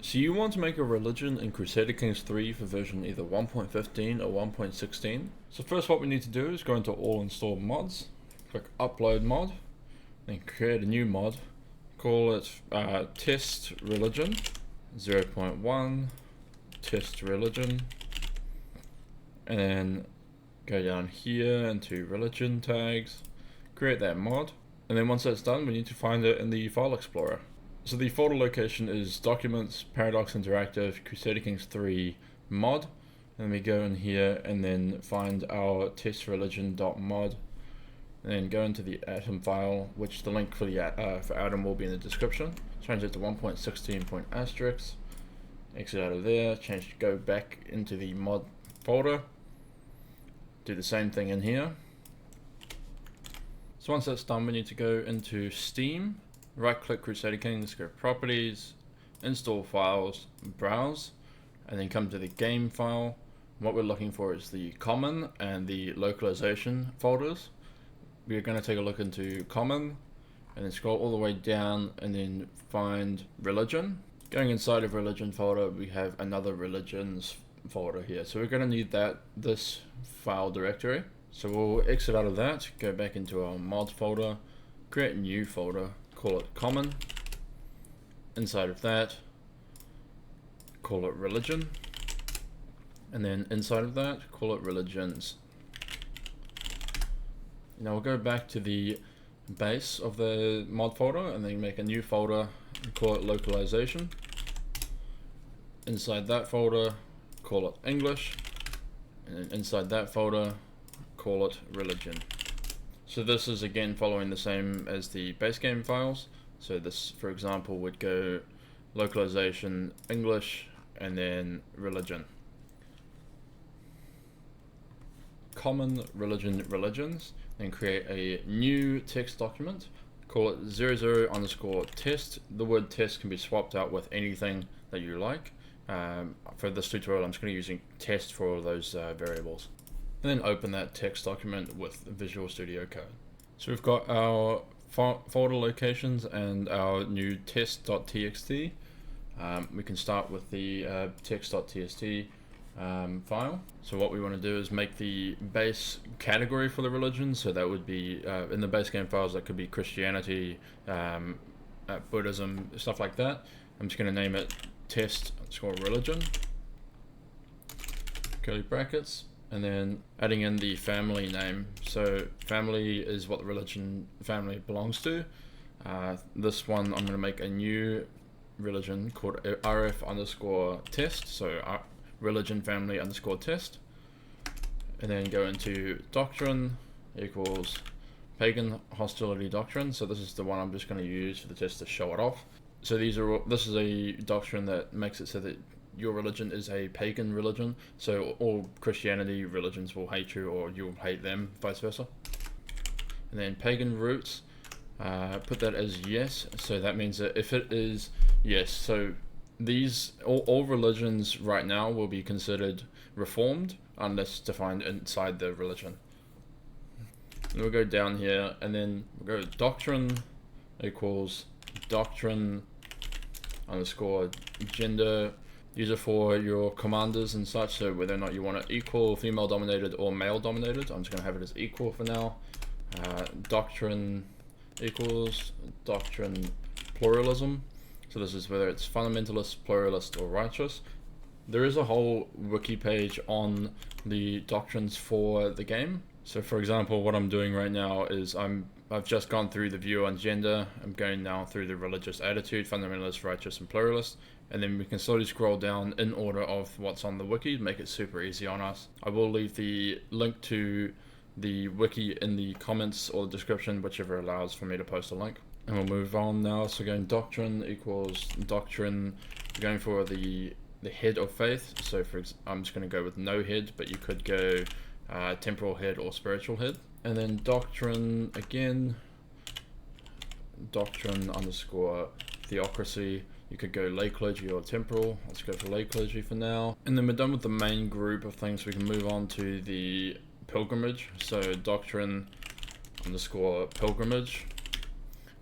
So you want to make a religion in Crusader Kings 3 for version either 1.15 or 1.16. So first what we need to do is go into all installed mods, click upload mod, then create a new mod, call it test religion 0.1 test religion, and then go down here into religion tags, create that mod, and then once that's done we need to find it in the file explorer. So the folder location is Documents, Paradox Interactive, Crusader Kings 3 mod. And we go in here and then find our testreligion.mod. And then go into the atom file, which the link for the for atom will be in the description. Change it to 1.16. Exit out of there, go back into the mod folder. Do the same thing in here. So once that's done, we need to go into Steam. Right click Crusader Kings, go Properties, Install Files, Browse, and then come to the game file. What we're looking for is the Common and the Localization folders. We're going to take a look into Common, and then scroll all the way down and then find Religion. Going inside of Religion folder, we have another Religions folder here. So we're going to need this file directory. So we'll exit out of that, go back into our mods folder, create a new folder, call it Common. Inside of that, call it Religion. And then inside of that, call it Religions. Now we'll go back to the base of the mod folder and then make a new folder and call it Localization. Inside that folder, call it English. And then inside that folder, call it Religion. So this is again following the same as the base game files. So this, for example, would go Localization, English, and then Religion. Common, Religion, Religions, and create a new text document. Call it 00_test. The word test can be swapped out with anything that you like. For this tutorial, I'm just going to be using test for all those variables. And then open that text document with Visual Studio Code. So we've got our folder locations and our new test.txt. We can start with the text.txt file. So what we want to do is make the base category for the religion. So that would be in the base game files, that could be Christianity, Buddhism, stuff like that. I'm just going to name it test_religion, curly brackets, and then adding in the family name. So family is what the religion family belongs to. This one I'm going to make a new religion called rf_test. So religion family _test, and then go into doctrine equals pagan hostility doctrine. So this is the one I'm just going to use for the test to show it off. So this is a doctrine that makes it so that your religion is a pagan religion, so all Christianity religions will hate you or you'll hate them, vice versa. And then pagan roots, put that as yes, so that means that if it is yes, so these all religions right now will be considered reformed unless defined inside the religion. And we'll go down here and then we'll go doctrine equals doctrine _gender. Use it for your commanders and such, so whether or not you want it equal, female dominated, or male dominated. I'm just going to have it as equal for now. Doctrine equals doctrine pluralism. So this is whether it's fundamentalist, pluralist, or righteous. There is a whole wiki page on the doctrines for the game. So for example, what I'm doing right now is I've just gone through the view on gender. I'm going now through the religious attitude, fundamentalist, righteous, and pluralist. And then we can slowly scroll down in order of what's on the wiki to make it super easy on us. I will leave the link to the wiki in the comments or the description, whichever allows for me to post a link. And we'll move on now. So going doctrine equals doctrine, going for the head of faith. So I'm just going to go with no head, but you could go temporal head or spiritual head. And then doctrine again, doctrine _theocracy. You could go lay clergy or temporal. Let's go for lay clergy for now. And then we're done with the main group of things. We can move on to the pilgrimage. So doctrine _pilgrimage.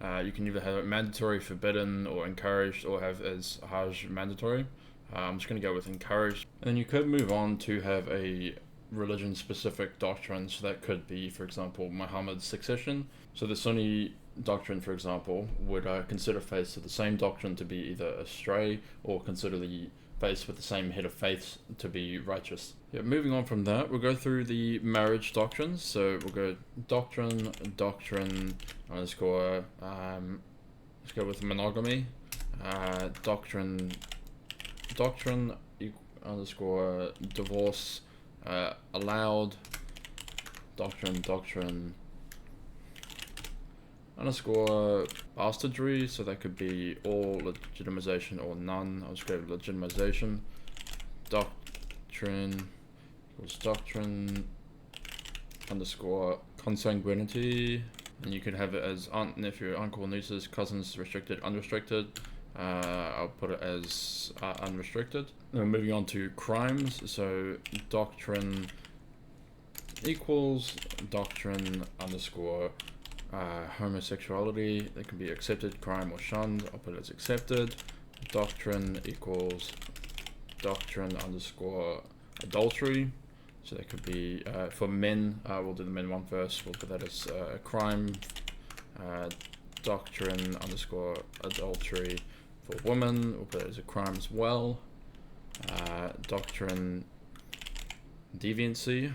You can either have it mandatory, forbidden, or encouraged, or have as Hajj mandatory. I'm just going to go with encouraged. And then you could move on to have a religion-specific doctrine. So that could be, for example, Muhammad's succession. So the Sunni doctrine, for example, would consider faiths of the same doctrine to be either astray, or consider the faiths with the same head of faiths to be righteous. Yeah, moving on from that, we'll go through the marriage doctrines. So we'll go doctrine underscore, let's go with monogamy, doctrine underscore divorce, allowed, doctrine underscore bastardry, so that could be all legitimization or none. I'll just go with legitimization. Doctrine equals doctrine underscore consanguinity, and you could have it as aunt, nephew, uncle, nieces, cousins, restricted, unrestricted. I'll put it as unrestricted. Then moving on to crimes, so doctrine equals doctrine underscore homosexuality. That can be accepted, crime, or shunned. I'll put it as accepted. Doctrine equals doctrine underscore adultery. So that could be for men. We'll do the men one first. We'll put that as a crime. Doctrine underscore adultery for women. We'll put it as a crime as well. Doctrine deviancy.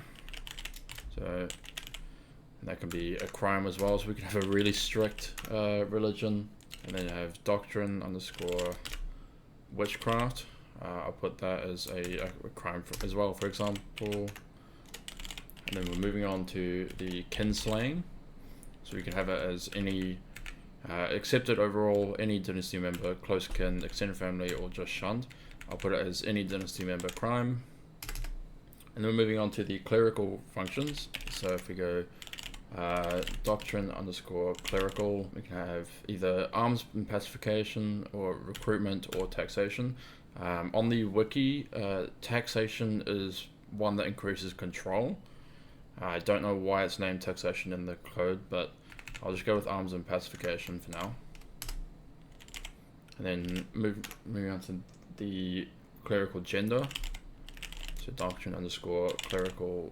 So that can be a crime as well. So we can have a really strict religion, and then have doctrine underscore witchcraft. I'll put that as a crime as well, for example. And then we're moving on to the kinslaying. So we can have it as any accepted overall, any dynasty member, close kin, extended family, or just shunned. I'll put it as any dynasty member crime. And then we're moving on to the clerical functions. So if we go doctrine underscore clerical, we can have either arms and pacification, or recruitment, or taxation. On the wiki, taxation is one that increases control. I don't know why it's named taxation in the code, but I'll just go with arms and pacification for now. And then moving on to the clerical gender. So doctrine underscore clerical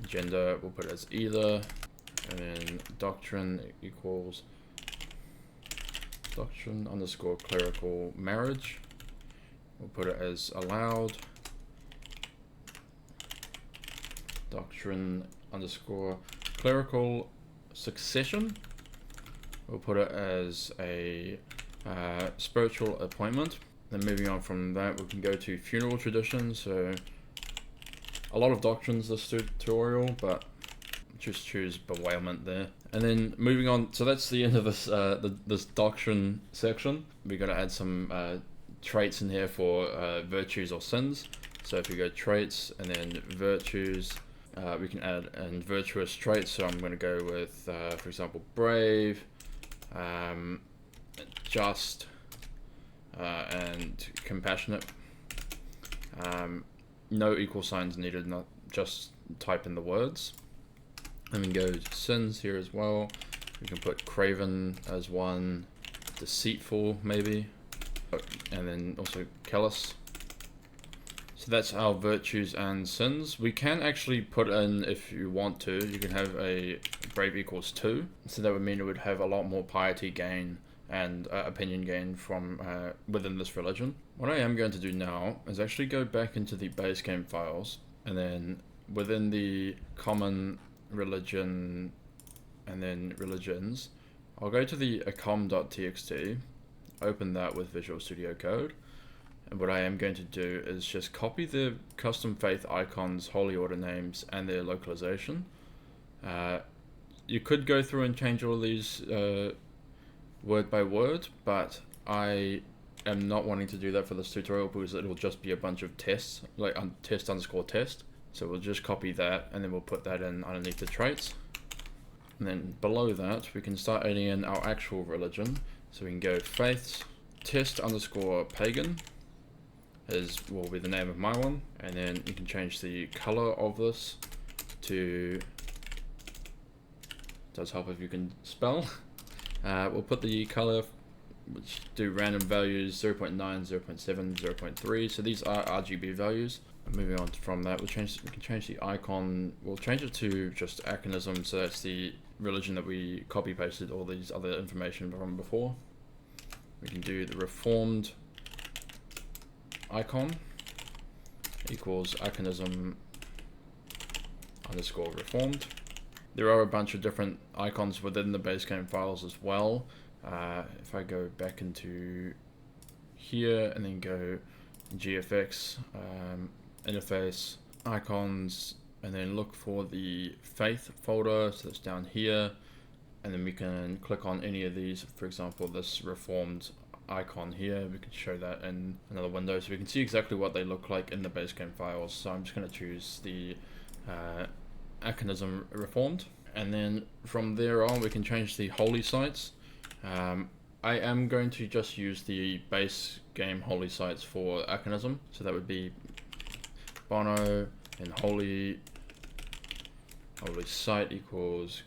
gender, we'll put it as either. And then doctrine equals doctrine underscore clerical marriage. We'll put it as allowed. Doctrine underscore clerical succession. We'll put it as a spiritual appointment. Then moving on from that, we can go to funeral traditions. So a lot of doctrines this tutorial, but just choose bewailment there. And then moving on, so that's the end of this this doctrine section. We got to add some traits in here for virtues or sins. So if we go traits and then virtues, we can add in virtuous traits. So I'm going to go with, for example, brave, just, and compassionate. No equal signs needed, not just type in the words. And then go to sins here as well. We can put craven as one, deceitful maybe, and then also callous. So that's our virtues and sins. We can actually put in, if you want to, you can have a brave equals 2. So that would mean it would have a lot more piety gain and opinion gain from within this religion. What I am going to do now is actually go back into the base game files, and then within the common religion and then religions, I'll go to the acom.txt, open that with Visual Studio Code, and what I am going to do is just copy the custom faith icons, holy order names, and their localization. You could go through and change all these word by word, but I am not wanting to do that for this tutorial because it'll just be a bunch of tests, like test underscore test. So we'll just copy that, and then we'll put that in underneath the traits. And then below that, we can start adding in our actual religion. So we can go faiths, test underscore pagan will be the name of my one. And then you can change the color of this to, does help if you can spell, We'll put the color, which do random values 0.9, 0.7, 0.3. So these are RGB values. Moving on from that, we can change the icon. We'll change it to just Achenism, so that's the religion that we copy pasted all these other information from before. We can do the reformed icon equals Achenism underscore reformed. There are a bunch of different icons within the base game files as well. If I go back into here and then go GFX, interface, icons, and then look for the faith folder, so it's down here, and then we can click on any of these. For example, this reformed icon here, we can show that in another window so we can see exactly what they look like in the base game files. So I'm just going to choose the Achenism reformed, and then from there on we can change the holy sites. I am going to just use the base game holy sites for Achenism, so that would be Bono and holy site equals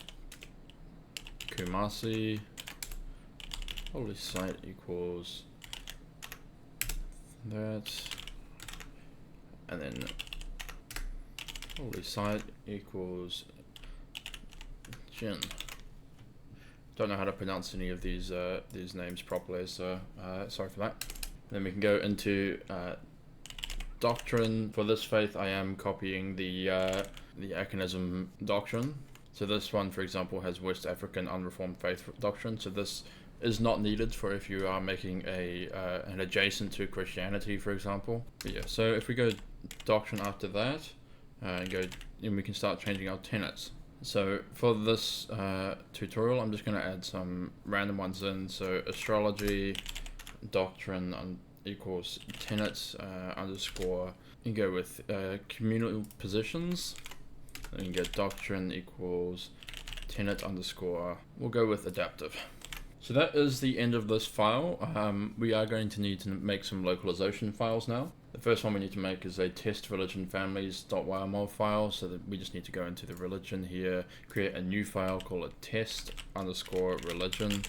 Kumasi, holy site equals that, and then holy site equals Jin. Don't know how to pronounce any of these names properly, so sorry for that. Then we can go into doctrine. For this faith, I am copying the Achenism doctrine. So this one, for example, has West African unreformed faith doctrine. So this is not needed for if you are making an adjacent to Christianity, for example. But yeah, so if we go doctrine after that, and we can start changing our tenets. So for this tutorial, I'm just going to add some random ones in. So astrology doctrine equals tenets underscore. You go with communal positions. Then you get doctrine equals tenet underscore. We'll go with adaptive. So that is the end of this file. We are going to need to make some localization files now. The first one we need to make is a test religion families.yml file. So that we just need to go into the religion here, create a new file, call it test underscore religion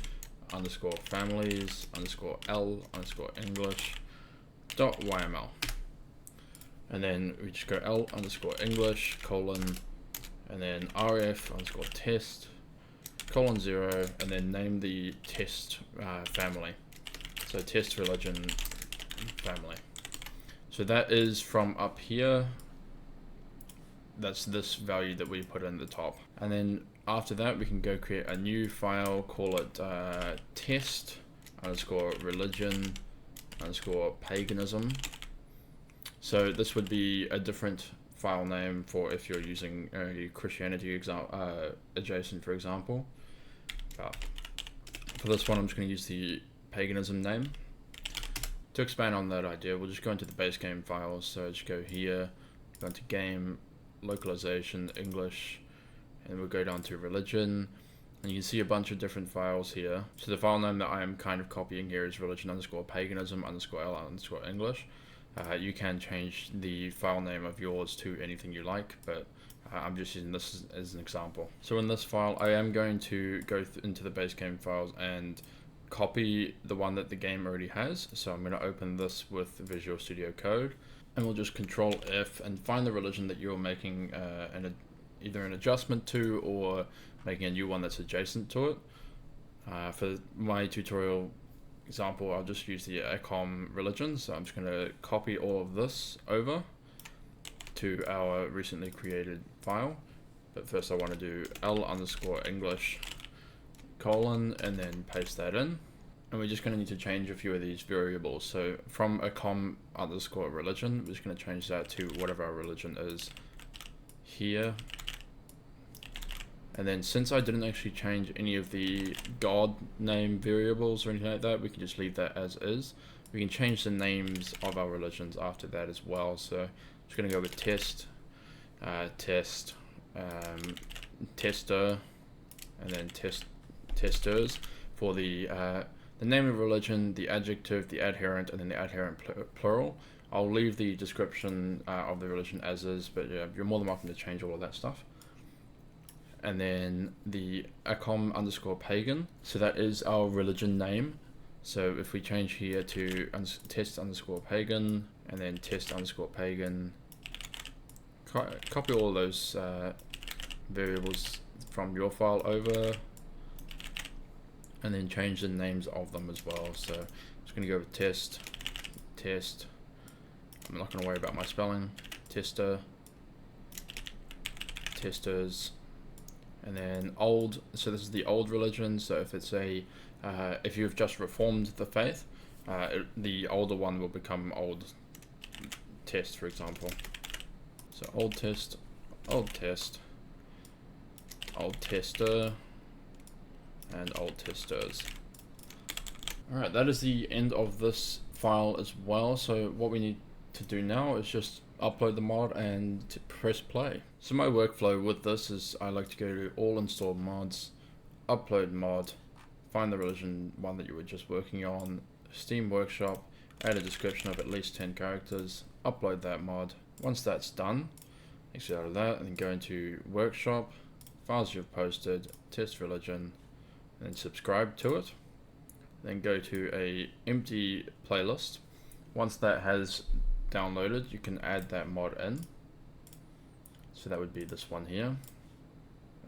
underscore families underscore L underscore English dot YML. And then we just go L underscore English colon and then RF underscore test colon 0 and then name the test family. So test religion family. So that is from up here. That's this value that we put in the top. And then after that, we can go create a new file, call it test underscore religion underscore paganism. So this would be a different file name for if you're using Christianity adjacent, for example. For this one, I'm just going to use the paganism name. To expand on that idea, we'll just go into the base game files. So just go here, go into game, localization, English, and we'll go down to religion. And you can see a bunch of different files here. So the file name that I am kind of copying here is religion underscore paganism underscore L underscore English. You can change the file name of yours to anything you like, but I'm just using this as an example. So in this file, I am going to go into the base game files and copy the one that the game already has. So I'm going to open this with Visual Studio Code, and we'll just Control F and find the religion that you're making either an adjustment to or making a new one that's adjacent to it. For my tutorial example, I'll just use the ACOM religion. So I'm just going to copy all of this over to our recently created file. But first I want to do L underscore English colon and then paste that in. And we're just going to need to change a few of these variables. So from ACOM underscore religion, we're just going to change that to whatever our religion is here. And then since I didn't actually change any of the God name variables or anything like that, we can just leave that as is. We can change the names of our religions after that as well. So I'm just going to go with test, tester, and then testers for the name of religion, the adjective, the adherent, and then the adherent plural. I'll leave the description of the religion as is, but yeah, you're more than welcome to change all of that stuff. and then the acom_pagan. So that is our religion name. So if we change here to test_pagan and then test_pagan, copy all those variables from your file over, and then change the names of them as well. So I'm just going to go with test. I'm not going to worry about my spelling. Tester, testers, and then old. So this is the old religion. So if it's a if you've just reformed the faith, the older one will become old test, for example. So old test, old test, old tester, and old testers. Alright, that is the end of this file as well. So what we need to do now is just upload the mod and press play. So my workflow with this is I like to go to all install mods, upload mod, find the religion one that you were just working on, Steam Workshop, add a description of at least 10 characters, upload that mod. Once that's done, exit out of that and then go into Workshop, files you've posted, test religion, and then subscribe to it. Then go to a empty playlist. Once that has downloaded, you can add that mod in. So that would be this one here.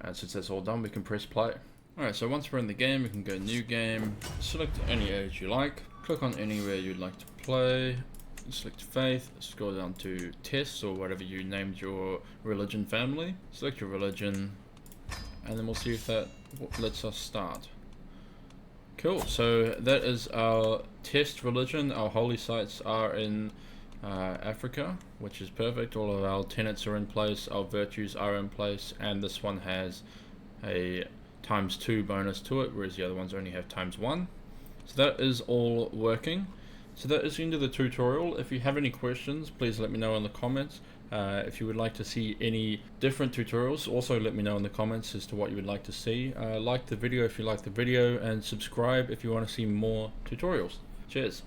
And since that's all done, we can press play. Alright, so once we're in the game, we can go new game, select any age you like, click on anywhere you'd like to play, select faith, scroll down to tests or whatever you named your religion family, select your religion, and then we'll see if that lets us start. Cool, so that is our test religion. Our holy sites are in Africa, which is perfect. All of our tenets are in place, our virtues are in place, and this one has a ×2 bonus to it, whereas the other ones only have ×1. So that is all working. So that is the end of the tutorial. If you have any questions, please let me know in the comments. If you would like to see any different tutorials, also let me know in the comments as to what you would like to see. Like the video if you like the video, and subscribe if you want to see more tutorials. Cheers.